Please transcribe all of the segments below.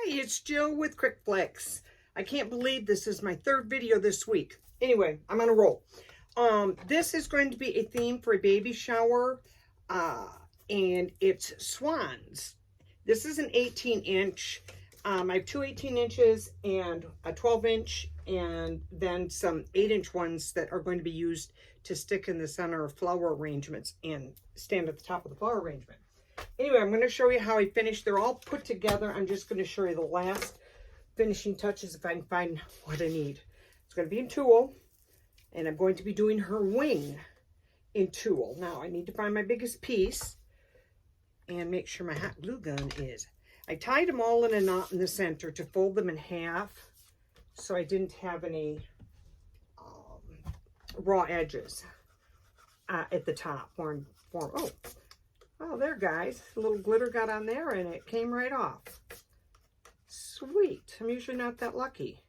It's Jill with cricflix. I can't believe this is my third video this week. Anyway, I'm on a roll. This is going to be a theme for a baby shower, and it's swans. This is an 18-inch. I have two 18 inches and a 12-inch, and then some 8-inch ones that are going to be used to stick in the center of flower arrangements and stand at the top of the flower arrangement. Anyway, I'm going to show you how I finished. They're all put together. I'm just going to show you the last finishing touches if I can find what I need. It's going to be in tulle, and I'm going to be doing her wing in tulle. Now, I need to find my biggest piece and make sure my hot glue gun is. I tied them all in a knot in the center to fold them in half so I didn't have any raw edges at the top. Oh, there, guys. A little glitter got on there and it came right off. Sweet. I'm usually not that lucky.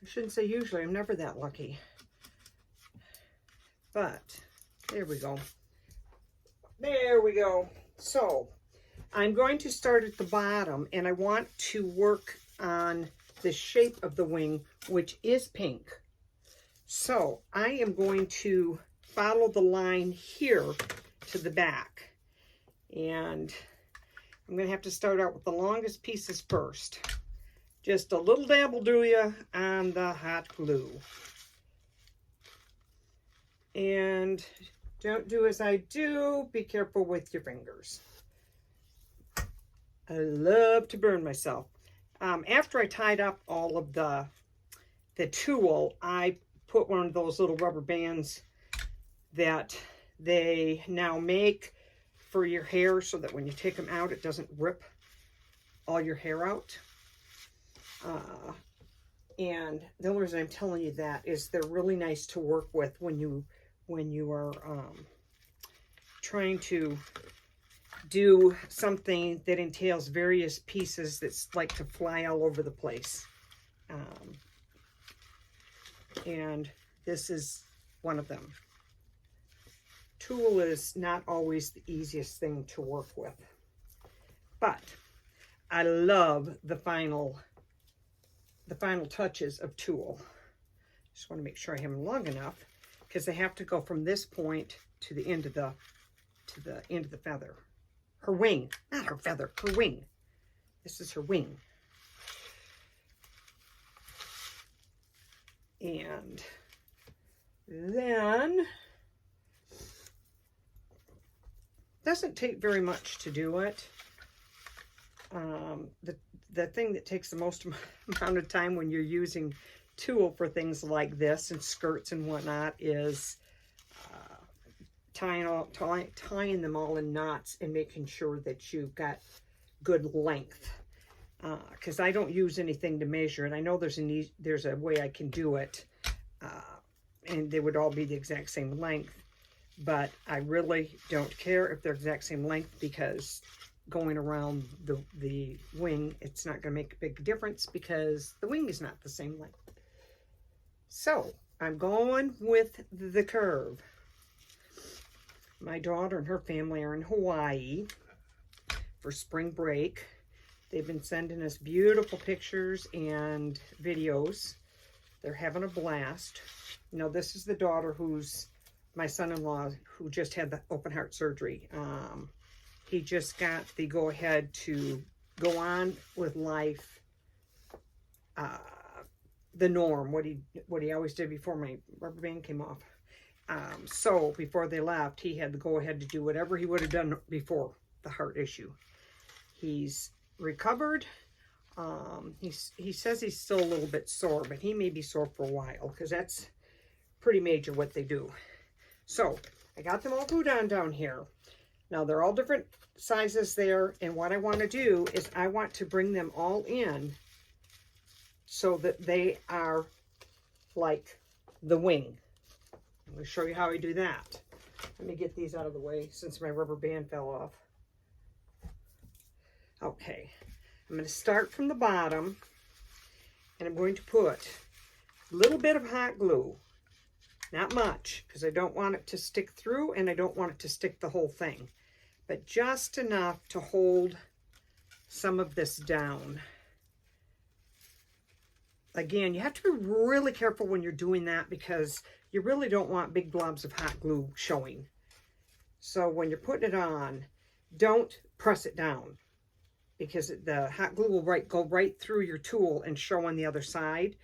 I shouldn't say usually. I'm never that lucky. But there we go. There we go. So I'm going to start at the bottom, and I want to work on the shape of the wing, which is pink. So I am going to follow the line here to the back, and I'm going to have to start out with the longest pieces first. Just a little dab will do you on the hot glue. And don't do as I do. Be careful with your fingers. I love to burn myself. After I tied up all of the tulle, I put one of those little rubber bands that they now make for your hair so that when you take them out, it doesn't rip all your hair out. And the only reason I'm telling you that is they're really nice to work with when you are trying to do something that entails various pieces that's like to fly all over the place. And this is one of them. Tulle is not always the easiest thing to work with, but I love the final touches of tulle. Just want to make sure I have them long enough, because they have to go from this point to the end of the feather. Her wing, not her feather, her wing. This is her wing. And then, doesn't take very much to do it. The thing that takes the most amount of time when you're using tulle for things like this and skirts and whatnot is tying them all in knots and making sure that you've got good length. Because I don't use anything to measure, and I know there's a way I can do it, and they would all be the exact same length, but I really don't care if they're exact same length, because going around the wing, it's not going to make a big difference because the wing is not the same length. So I'm going with the curve. My daughter and her family are in Hawaii for spring break. They've been sending us beautiful pictures and videos. They're having a blast. You know, this is the daughter who's my son-in-law, who just had the open heart surgery. He just got the go-ahead to go on with life, the norm, what he always did before my rubber band came off. So before they left, he had the go-ahead to do whatever he would have done before the heart issue. He's recovered. He says he's still a little bit sore, but he may be sore for a while, because that's pretty major what they do. So I got them all glued on down here. Now they're all different sizes there, and what I want to do is I want to bring them all in so that they are like the wing. I'm going to show you how I do that. Let me get these out of the way since my rubber band fell off. Okay, I'm going to start from the bottom, and I'm going to put a little bit of hot glue. Not much, because I don't want it to stick through, and I don't want it to stick the whole thing. But just enough to hold some of this down. Again, you have to be really careful when you're doing that because you really don't want big blobs of hot glue showing. So when you're putting it on, don't press it down because the hot glue will go right through your tool and show on the other side.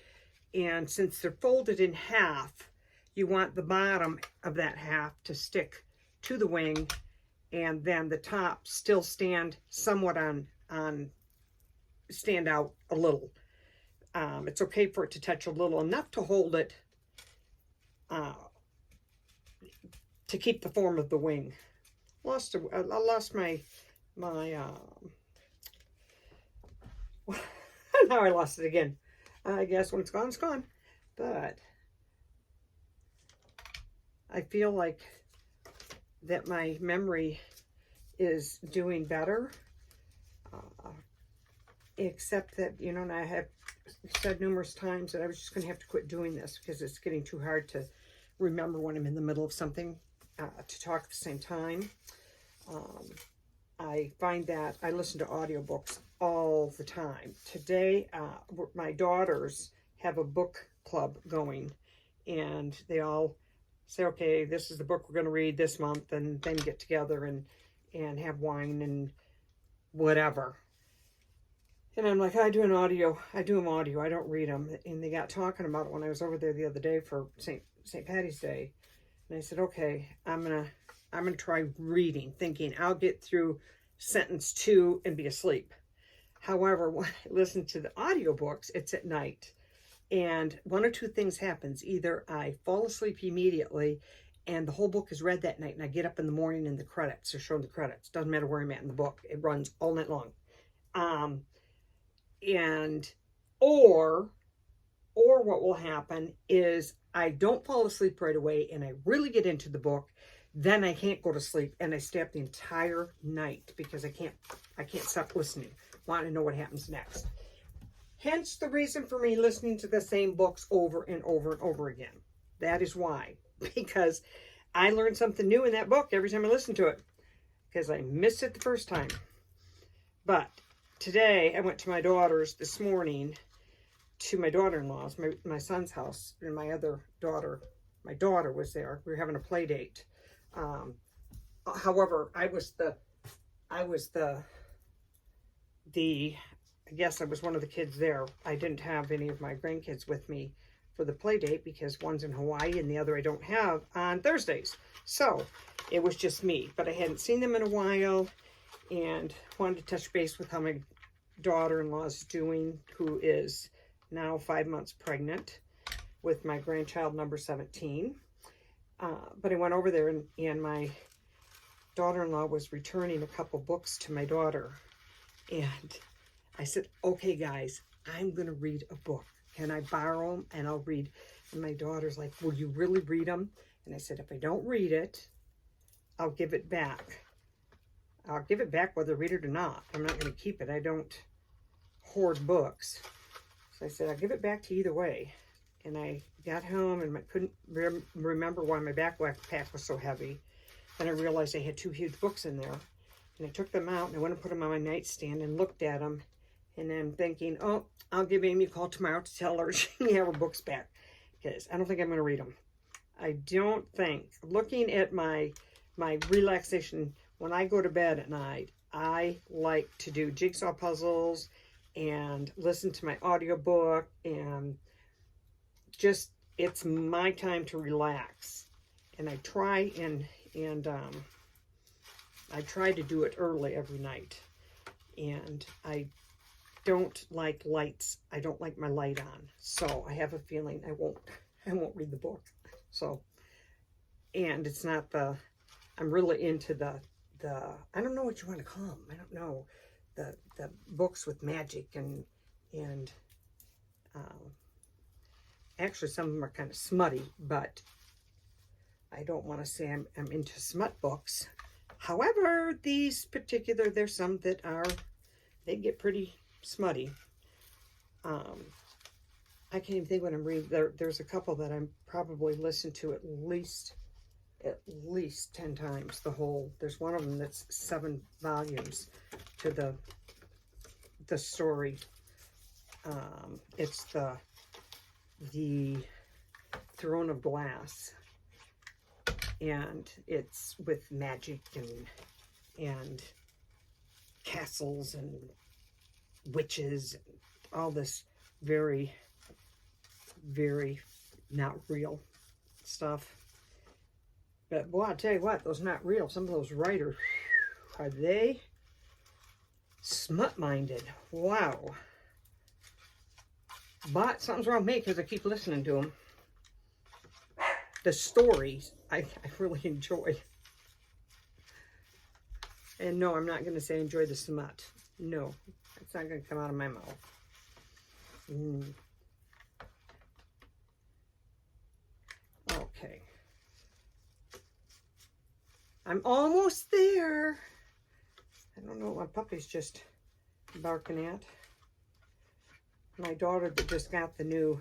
And since they're folded in half, you want the bottom of that half to stick to the wing, and then the top still stand somewhat stand out a little. It's okay for it to touch a little, enough to hold it, to keep the form of the wing. I lost my now I lost it again. I guess when it's gone, it's gone. But I feel like that my memory is doing better. Except that, you know, and I have said numerous times that I was just going to have to quit doing this because it's getting too hard to remember when I'm in the middle of something to talk at the same time. I find that I listen to audiobooks all the time. Today, my daughters have a book club going, and they all say, okay, this is the book we're going to read this month, and then get together and have wine and whatever. And I'm like, I do them audio, I don't read them. And they got talking about it when I was over there the other day for St. Patty's Day. And I said, okay, I'm gonna try reading, thinking I'll get through sentence 2 and be asleep. However, when I listen to the audiobooks, it's at night. And one or two things happens. Either I fall asleep immediately and the whole book is read that night, and I get up in the morning and the credits are showing the credits. Doesn't matter where I'm at in the book. It runs all night long. Or what will happen is I don't fall asleep right away and I really get into the book, then I can't go to sleep and I stay up the entire night because I can't stop listening, wanting to know what happens next. Hence the reason for me listening to the same books over and over and over again. That is why, because I learn something new in that book every time I listen to it because I missed it the first time. But today, I went to my daughter's this morning, to my daughter-in-law's, my son's house, and my daughter was there. We were having a play date. However, I guess I was one of the kids there. I didn't have any of my grandkids with me for the play date because one's in Hawaii and the other I don't have on Thursdays. So it was just me, but I hadn't seen them in a while and wanted to touch base with how my daughter-in-law is doing, who is now 5 months pregnant with my grandchild number 17. But I went over there and my daughter-in-law was returning a couple books to my daughter. And I said, okay, guys, I'm going to read a book. Can I borrow them? And I'll read. And my daughter's like, will you really read them? And I said, if I don't read it, I'll give it back. I'll give it back whether I read it or not. I'm not going to keep it. I don't hoard books. So I said, I'll give it back to you either way. And I got home and I couldn't remember why my backpack was so heavy. Then I realized I had 2 huge books in there. And I took them out and I went and put them on my nightstand and looked at them. And then thinking, oh, I'll give Amy a call tomorrow to tell her she can have her books back. Because I don't think I'm going to read them. I don't think. Looking at my relaxation, when I go to bed at night, I like to do jigsaw puzzles and listen to my audiobook, and just, it's my time to relax. And I try I try to do it early every night. And I don't like lights. I don't like my light on. So I have a feeling I won't read the book. So, and it's not I'm really into the I don't know what you want to call them. I don't know. The books with magic and actually some of them are kind of smutty, but I don't want to say I'm into smut books. However, these particular, there's some that they get pretty smutty. I can't even think what I'm reading. There's a couple that I'm probably listened to at least 10 times the whole. There's one of them that's 7 volumes to the the story. It's the Throne of Glass, and it's with magic and castles and witches, and all this very, very not real stuff. But boy, I'll tell you what, those not real, some of those writers, are they smut-minded? Wow. But something's wrong with me because I keep listening to them. The stories, I really enjoy. And no, I'm not going to say enjoy the smut. No, it's not going to come out of my mouth. Okay. I'm almost there. I don't know what my puppy's just barking at. My daughter that just got the new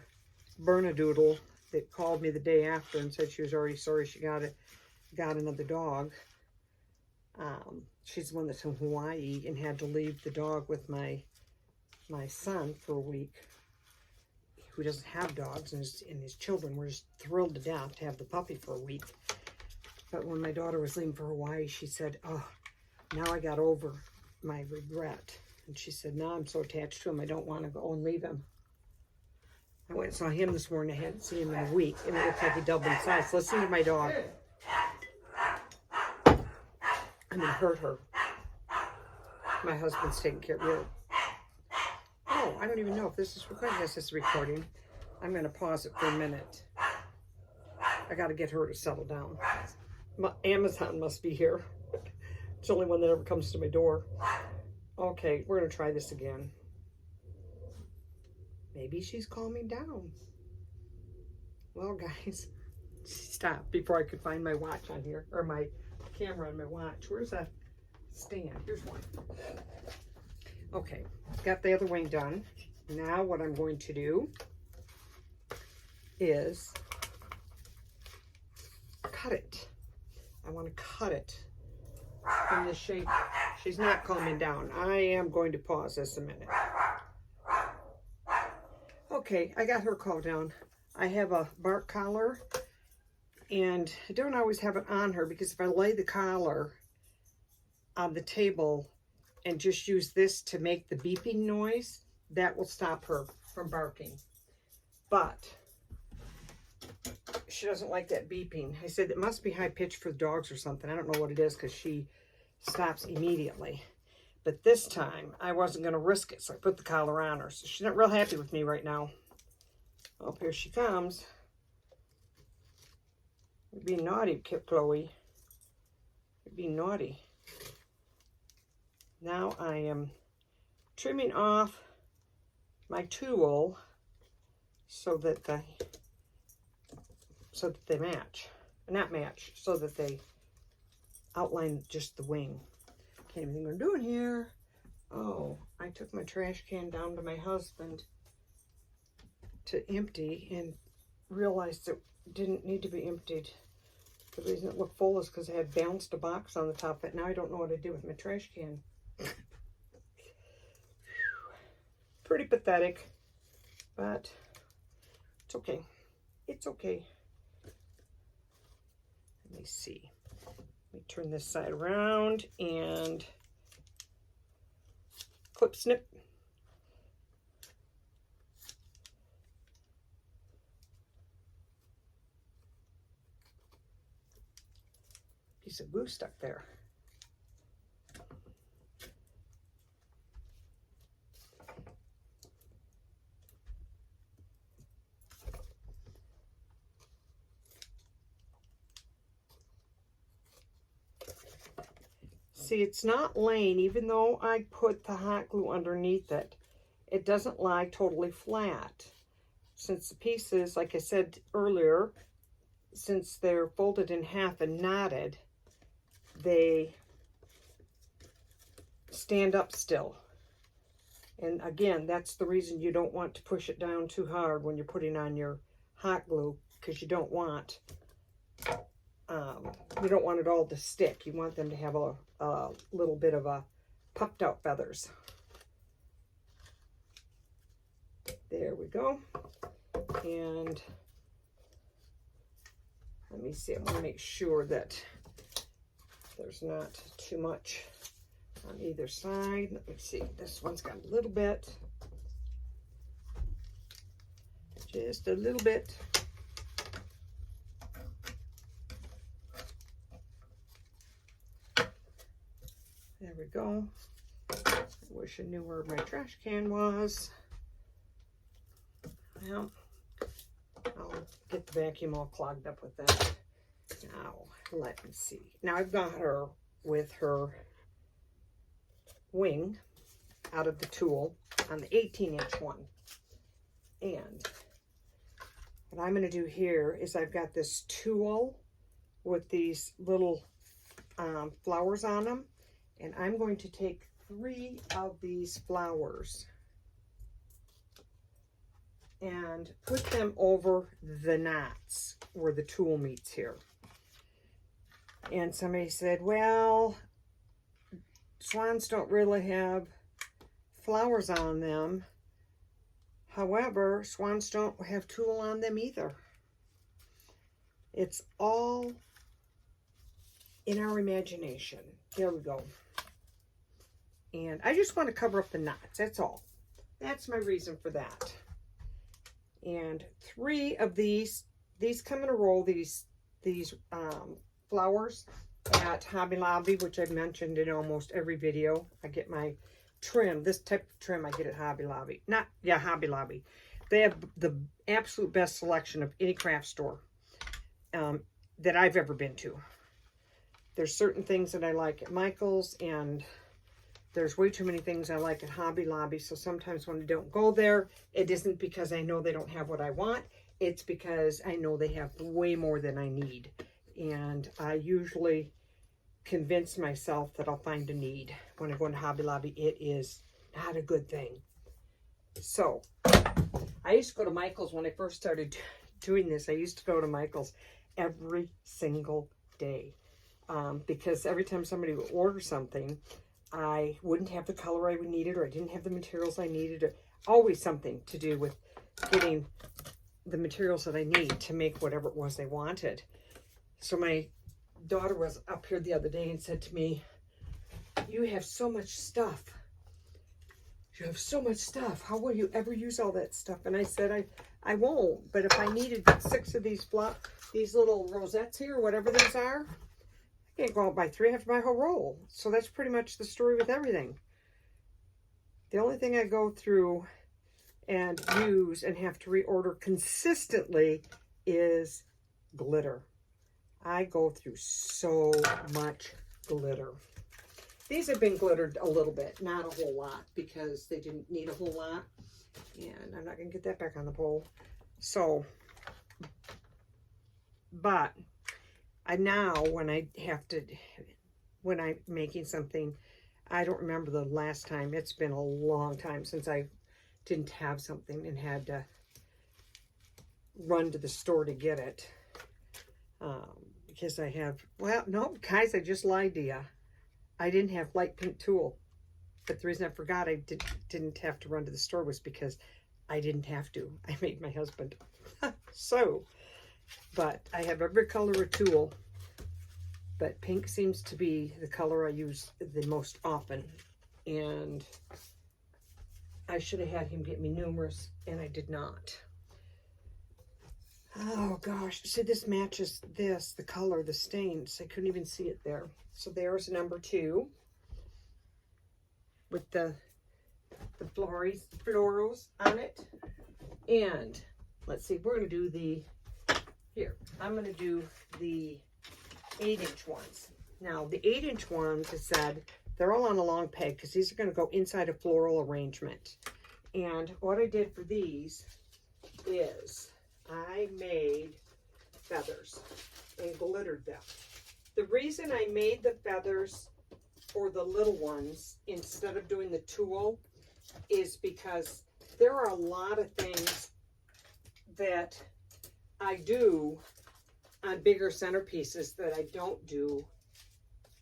Bernedoodle that called me the day after and said she was already sorry she got another dog. She's the one that's in Hawaii and had to leave the dog with my son for a week, who doesn't have dogs, and his children were just thrilled to death to have the puppy for a week. But when my daughter was leaving for Hawaii, she said, oh, now I got over my regret. And she said, now I'm so attached to him, I don't want to go and leave him. I went and saw him this morning. I hadn't seen him in a week, and it looked like he doubled in size. Listen to my dog. I'm going to hurt her. My husband's taking care of her. Oh, I don't even know if this is recording. Yes, this is recording. I'm going to pause it for a minute. I got to get her to settle down. Amazon must be here. It's the only one that ever comes to my door. Okay, we're going to try this again. Maybe she's calming down. Well, guys, stop before I could find my watch on here, or my camera on my watch. Where's that stand? Here's one. Okay, got the other wing done. Now what I'm going to do is cut it. I want to cut it in the shape. She's not calming down. I am going to pause this a minute. Okay, I got her calmed down. I have a bark collar, and I don't always have it on her because if I lay the collar on the table and just use this to make the beeping noise, that will stop her from barking. But she doesn't like that beeping. I said it must be high pitched for the dogs or something. I don't know what it is because she stops immediately. But this time, I wasn't going to risk it, so I put the collar on her. So she's not real happy with me right now. Oh, here she comes. You're being naughty, Chloe. You're being naughty. Now I am trimming off my tool so that they match. Not match, so that they outline just the wing. Can't even think what I'm doing here. Oh, I took my trash can down to my husband to empty and realized it didn't need to be emptied. The reason it looked full is because I had bounced a box on the top of it. Now I don't know what to do with my trash can. Pretty pathetic, but it's okay. It's okay. Let me see. Let me turn this side around and clip snip. Piece of glue stuck there. See, it's not laying, even though I put the hot glue underneath it, it doesn't lie totally flat. Since the pieces, like I said earlier, since they're folded in half and knotted, they stand up still. And again, that's the reason you don't want to push it down too hard when you're putting on your hot glue, because you don't want it all to stick. You want them to have a little bit of a puffed out feathers. There we go. And let me see, I want to make sure that there's not too much on either side. Let me see, this one's got a little bit. Just a little bit. There we go. I wish I knew where my trash can was. Well, I'll get the vacuum all clogged up with that. Now, let me see. Now I've got her with her wing out of the tool on the 18-inch one. And what I'm going to do here is I've got this tool with these little flowers on them. And I'm going to take 3 of these flowers and put them over the knots where the tool meets here. And somebody said, well, swans don't really have flowers on them. However, swans don't have tulle on them either. It's all in our imagination. There we go. And I just want to cover up the knots, that's all. That's my reason for that. And 3 of these come in a roll, these flowers at Hobby Lobby, which I've mentioned in almost every video. I get my trim, this type of trim I get at Hobby Lobby. Hobby Lobby. They have the absolute best selection of any craft store that I've ever been to. There's certain things that I like at Michael's, and there's way too many things I like at Hobby Lobby. So sometimes when I don't go there, it isn't because I know they don't have what I want. It's because I know they have way more than I need. And I usually convince myself that I'll find a need. When I go into Hobby Lobby, it is not a good thing. So I used to go to Michael's when I first started doing this. I used to go to Michael's every single day. Because every time somebody would order something, I wouldn't have the color I needed, or I didn't have the materials I needed, or always something to do with getting the materials that I need to make whatever it was they wanted. So my daughter was up here the other day and said to me, you have so much stuff. You have so much stuff. How will you ever use all that stuff? And I said, I won't. But if I needed 6 of these little rosettes here, or whatever these are, I can't go out and buy 3. I have to buy a whole roll. So that's pretty much the story with everything. The only thing I go through and use and have to reorder consistently is glitter. I go through so much glitter. These have been glittered a little bit, not a whole lot, because they didn't need a whole lot. And I'm not going to get that back on the pole. So, but now when I'm making something, I don't remember the last time. It's been a long time since I didn't have something and had to run to the store to get it. Because I have, well, no, guys, I just lied to you. I didn't have light pink tulle. But the reason I forgot I didn't have to run to the store was because I didn't have to. I made my husband. So, but I have every color of tulle. But pink seems to be the color I use the most often. And I should have had him get me numerous, and I did not. Oh gosh, see, this matches this, the color, the stains. I couldn't even see it there. So there's number 2 with the florals on it. And let's see, we're going to do I'm going to do the 8-inch ones. Now, the 8-inch ones, I said, they're all on a long peg because these are going to go inside a floral arrangement. And what I did for these is I made feathers and glittered them. The reason I made the feathers for the little ones instead of doing the tulle is because there are a lot of things that I do on bigger centerpieces that I don't do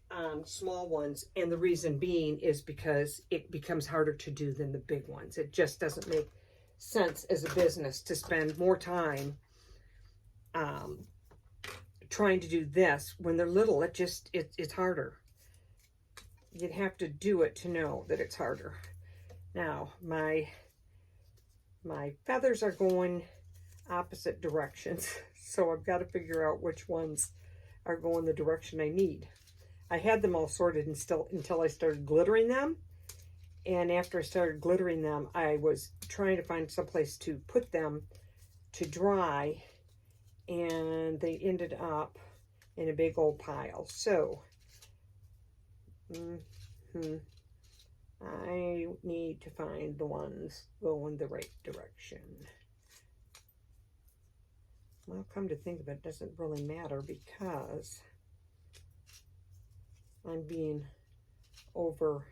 on small ones. And the reason being is because it becomes harder to do than the big ones. It just doesn't make sense as a business to spend more time trying to do this. When they're little, it's harder. You'd have to do it to know that it's harder. Now, my feathers are going opposite directions, so I've got to figure out which ones are going the direction I need. I had them all sorted until I started glittering them. And after I started glittering them, I was trying to find someplace to put them to dry, and they ended up in a big old pile. So, I need to find the ones going the right direction. Well, come to think of it, it doesn't really matter because I'm being over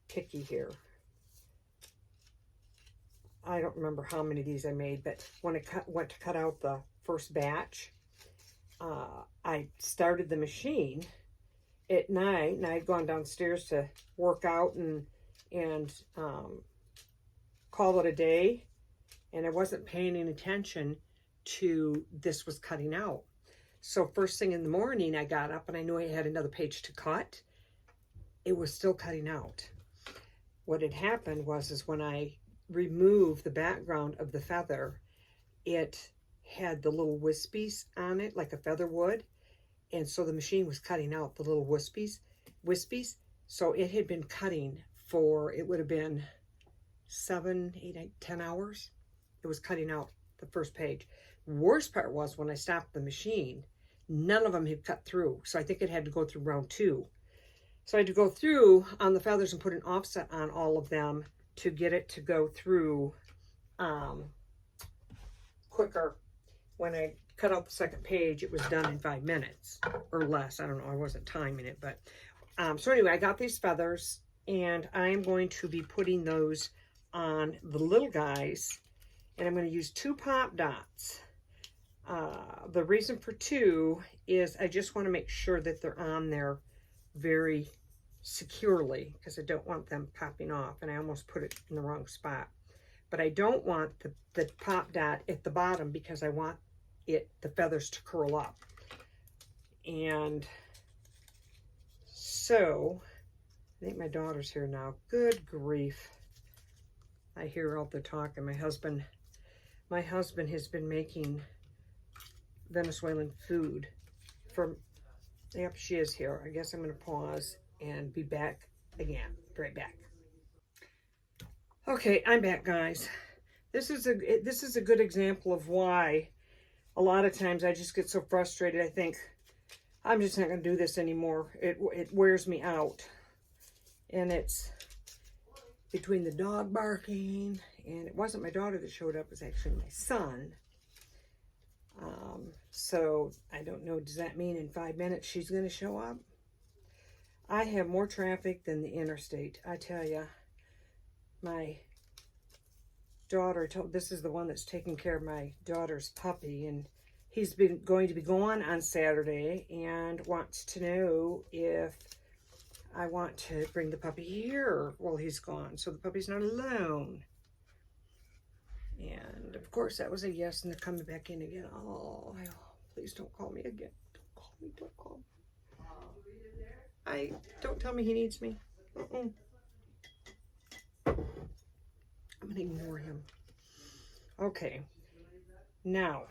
picky here. I don't remember how many of these I made, but when I went to cut out the first batch, I started the machine at night, and I had gone downstairs to work out and call it a day, and I wasn't paying any attention to this was cutting out. So first thing in the morning, I got up and I knew I had another page to cut. It was still cutting out. What had happened was when I removed the background of the feather, it had the little wispies on it, like a feather would. And so the machine was cutting out the little wispies. So it had been cutting for, it would have been 7, 8, 10 hours. It was cutting out the first page. The worst part was when I stopped the machine, none of them had cut through. So I think it had to go through round 2. So I had to go through on the feathers and put an offset on all of them to get it to go through quicker. When I cut out the second page, it was done in 5 minutes or less. I don't know, I wasn't timing it, but so anyway, I got these feathers, and I'm going to be putting those on the little guys, and I'm going to use 2 pop dots. The reason for 2 is I just want to make sure that they're on there very securely, because I don't want them popping off, and I almost put it in the wrong spot. But I don't want the pop dot at the bottom, because I want the feathers to curl up. And so I think my daughter's here now. Good grief, I hear all the talk. And my husband has been making Venezuelan food for, yep, she is here. I guess I'm going to pause and be back again. Right back. Okay, I'm back, guys. This is a good example of why a lot of times I just get so frustrated. I think I'm just not going to do this anymore. It wears me out. And it's between the dog barking, and it wasn't my daughter that showed up, it was actually my son. So I don't know, does that mean in 5 minutes she's going to show up? I have more traffic than the interstate, I tell you. My daughter this is the one that's taking care of my daughter's puppy, and he's going to be gone on Saturday and wants to know if I want to bring the puppy here while he's gone, so the puppy's not alone. And of course that was a yes, and they're coming back in again. Oh, please don't call me again. Don't call me. Don't tell me he needs me. I'm gonna ignore him. Okay, now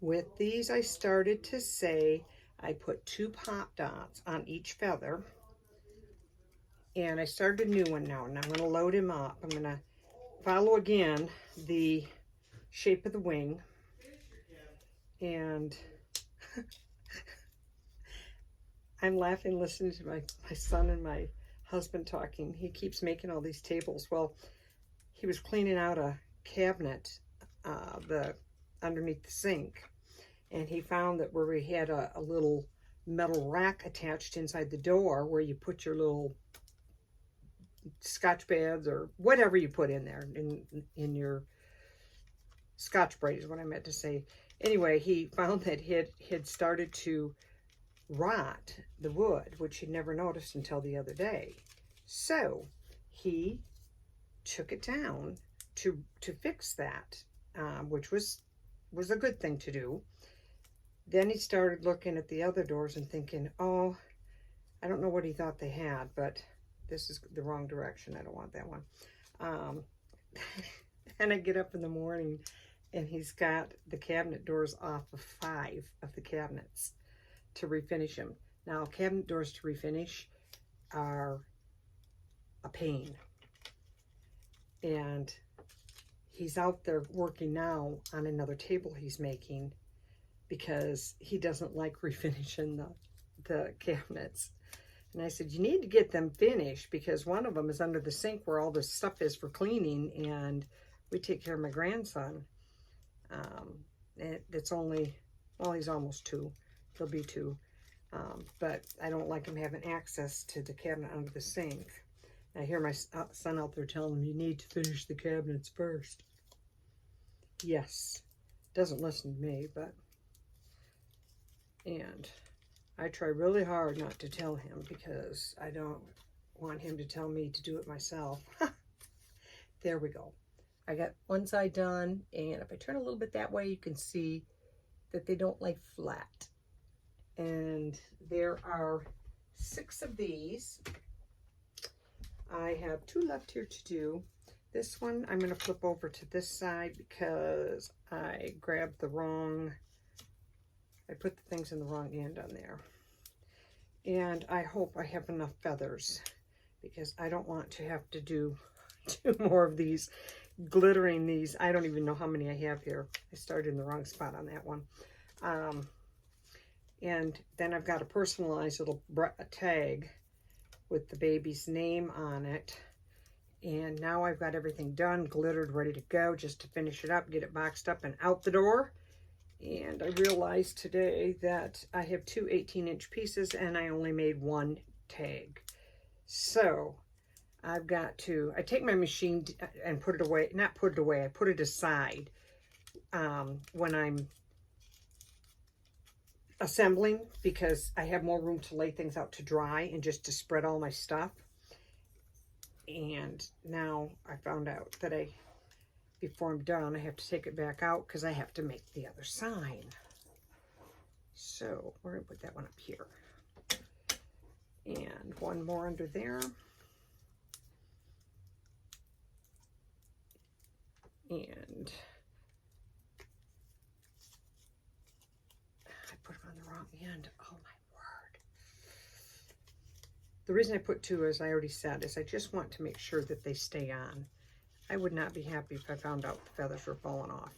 with these I started to say I put 2 pop dots on each feather, and I started a new one now, and I'm going to load him up. I'm going to follow again the shape of the wing, and I'm laughing listening to my son and my husband talking. He keeps making all these tables. Well, he was cleaning out a cabinet underneath the sink, and he found that where we had a little metal rack attached inside the door where you put your little Scotch pads or whatever you put in there in your Scotch-Brite is what I meant to say. Anyway, he found that it had started to rot the wood, which he'd never noticed until the other day. So he took it down to fix that, which was a good thing to do. Then he started looking at the other doors and thinking, oh, I don't know what he thought they had, but this is the wrong direction. I don't want that one. And I get up in the morning and he's got the cabinet doors off of 5 of the cabinets to refinish them. Now, cabinet doors to refinish are a pain. And he's out there working now on another table he's making because he doesn't like refinishing the cabinets. And I said, you need to get them finished because one of them is under the sink where all this stuff is for cleaning, and we take care of my grandson. It's only, well, he's almost 2. He'll be 2. But I don't like him having access to the cabinet under the sink. I hear my son out there telling him, you need to finish the cabinets first. Yes. Doesn't listen to me, but... And I try really hard not to tell him because I don't want him to tell me to do it myself. There we go. I got one side done, and if I turn a little bit that way, you can see that they don't lay flat. And there are 6 of these. I have 2 left here to do. This one I'm going to flip over to this side because I grabbed the wrong, I put the things in the wrong end on there. And I hope I have enough feathers because I don't want to have to do 2 more of these, glittering these. I don't even know how many I have here. I started in the wrong spot on that one. And then I've got a personalized little tag with the baby's name on it. And now I've got everything done, glittered, ready to go, just to finish it up, get it boxed up and out the door. And I realized today that I have 2 18-inch pieces and I only made 1 tag. So I've got to, I take my machine and put it away, not put it away, I put it aside when I'm assembling because I have more room to lay things out to dry and just to spread all my stuff. And now I found out that before I'm done, I have to take it back out because I have to make the other sign. So we're going to put that one up here. And one more under there. And I put them on the wrong end. Oh my word. The reason I put 2, as I already said, is I just want to make sure that they stay on. I would not be happy if I found out the feathers were falling off.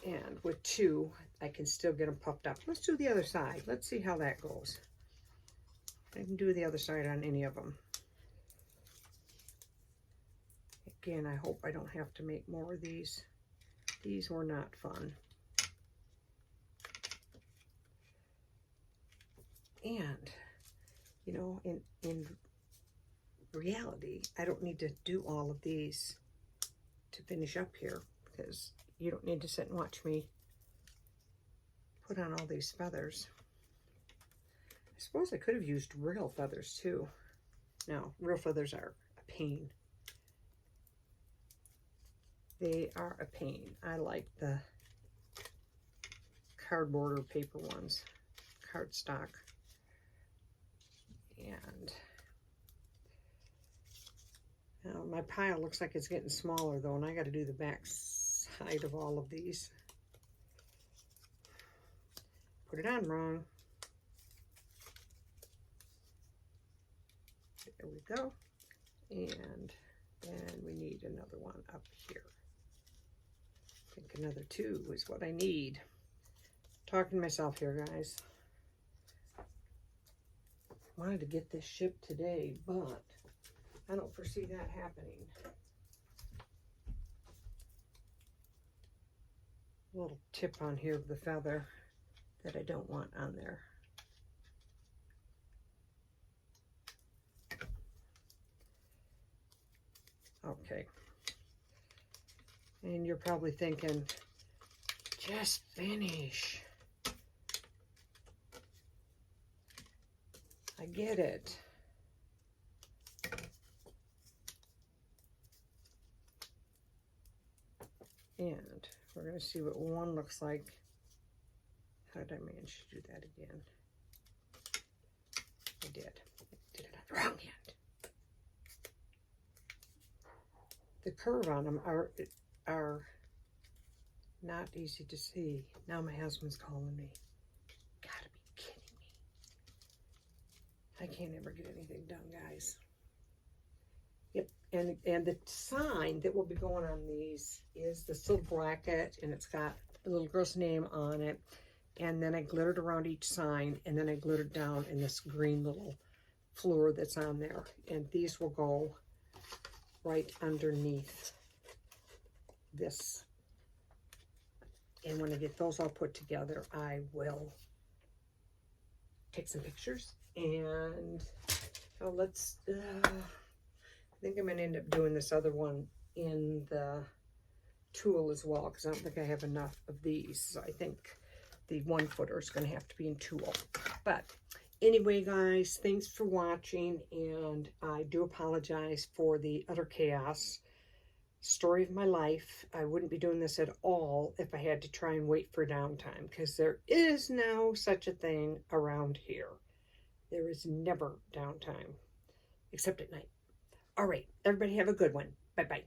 And with 2, I can still get them puffed up. Let's do the other side. Let's see how that goes. I can do the other side on any of them. Again, I hope I don't have to make more of these. These were not fun. And, you know, in reality, I don't need to do all of these to finish up here because you don't need to sit and watch me put on all these feathers. I suppose I could have used real feathers too. No, real feathers are a pain. They are a pain. I like the cardboard or paper ones, cardstock. And now my pile looks like it's getting smaller though, and I got to do the back side of all of these. Put it on wrong. There we go. And then we need another one up here. I think another 2 is what I need. Talking to myself here, guys. Wanted to get this shipped today, but I don't foresee that happening. A little tip on here of the feather that I don't want on there. Okay. And you're probably thinking, just finish. I get it. And we're going to see what one looks like. How did I manage to do that again? I did. I did it on the wrong hand. The curve on them are not easy to see. Now my husband's calling me. Gotta be kidding me. I can't ever get anything done, guys. Yep, and the sign that will be going on these is this little bracket, and it's got the little girl's name on it. And then I glittered around each sign, and then I glittered down in this green little floor that's on there. And these will go right underneath this. And when I get those all put together, I will take some pictures. And oh, let's, I think I'm going to end up doing this other one in the tulle as well, because I don't think I have enough of these. So I think the 1 footer is going to have to be in tulle. But anyway, guys, thanks for watching, and I do apologize for the utter chaos. Story of my life. I wouldn't be doing this at all if I had to try and wait for downtime, because there is no such a thing around here. There is never downtime, except at night. All right, everybody have a good one. Bye-bye.